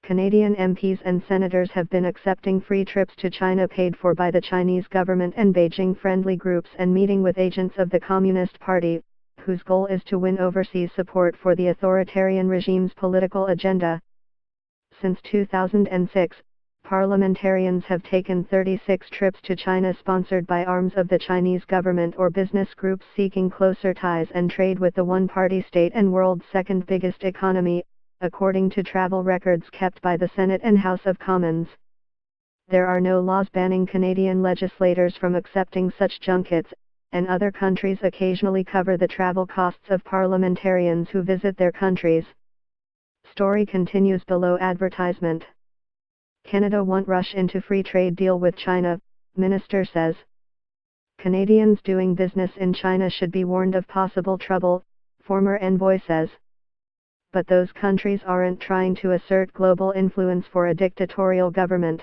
Canadian MPs and senators have been accepting free trips to China paid for by the Chinese government and Beijing-friendly groups and meeting with agents of the Communist Party, whose goal is to win overseas support for the authoritarian regime's political agenda. Since 2006, parliamentarians have taken 36 trips to China sponsored by arms of the Chinese government or business groups seeking closer ties and trade with the one-party state and world's second biggest economy, according to travel records kept by the Senate and House of Commons. There are no laws banning Canadian legislators from accepting such junkets, and other countries occasionally cover the travel costs of parliamentarians who visit their countries. Story continues below advertisement. Canada won't rush into free trade deal with China, Minister says. Canadians doing business in China should be warned of possible trouble, former envoy says. But those countries aren't trying to assert global influence for a dictatorial government.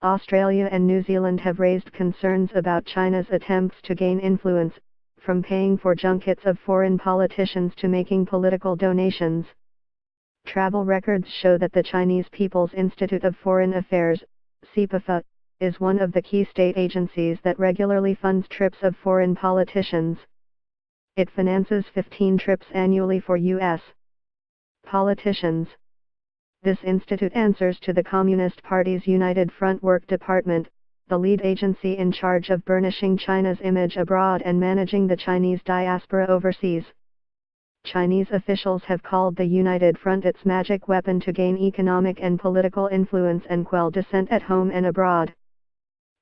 Australia and New Zealand have raised concerns about China's attempts to gain influence, from paying for junkets of foreign politicians to making political donations. Travel records show that the Chinese People's Institute of Foreign Affairs, CPAFA, is one of the key state agencies that regularly funds trips of foreign politicians. It finances 15 trips annually for U.S. politicians. This institute answers to the Communist Party's United Front Work Department, the lead agency in charge of burnishing China's image abroad and managing the Chinese diaspora overseas. Chinese officials have called the United Front its magic weapon to gain economic and political influence and quell dissent at home and abroad.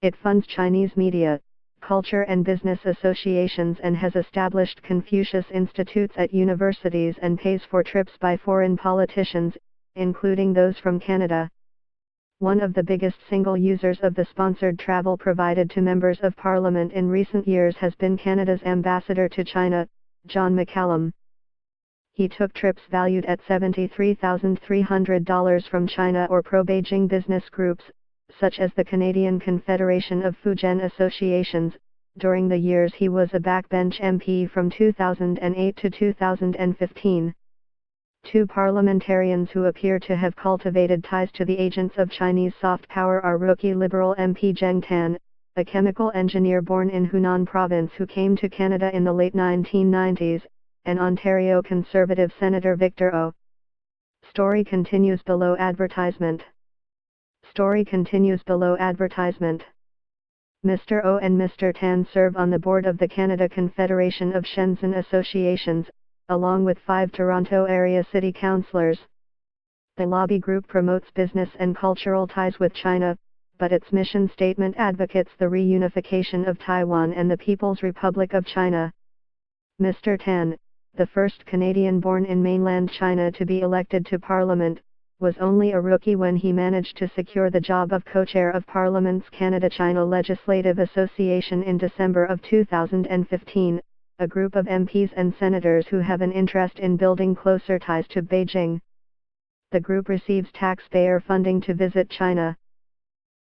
It funds Chinese media, culture and business associations and has established Confucius Institutes at universities and pays for trips by foreign politicians, including those from Canada. One of the biggest single users of the sponsored travel provided to members of Parliament in recent years has been Canada's ambassador to China, John McCallum. He took trips valued at $73,300 from China or pro-Beijing business groups, such as the Canadian Confederation of Fujian Associations, during the years he was a backbench MP from 2008 to 2015. Two parliamentarians who appear to have cultivated ties to the agents of Chinese soft power are rookie Liberal MP Zheng Tan, a chemical engineer born in Hunan Province who came to Canada in the late 1990s, and Ontario Conservative Senator Victor O. Story continues below advertisement. Story continues below advertisement. Mr. O and Mr. Tan serve on the board of the Canada Confederation of Shenzhen Associations, along with 5 Toronto area city councillors. The lobby group promotes business and cultural ties with China, but its mission statement advocates the reunification of Taiwan and the People's Republic of China. Mr. Tan, the first Canadian born in mainland China to be elected to Parliament, was only a rookie when he managed to secure the job of co-chair of Parliament's Canada-China Legislative Association in December of 2015, a group of MPs and senators who have an interest in building closer ties to Beijing. The group receives taxpayer funding to visit China.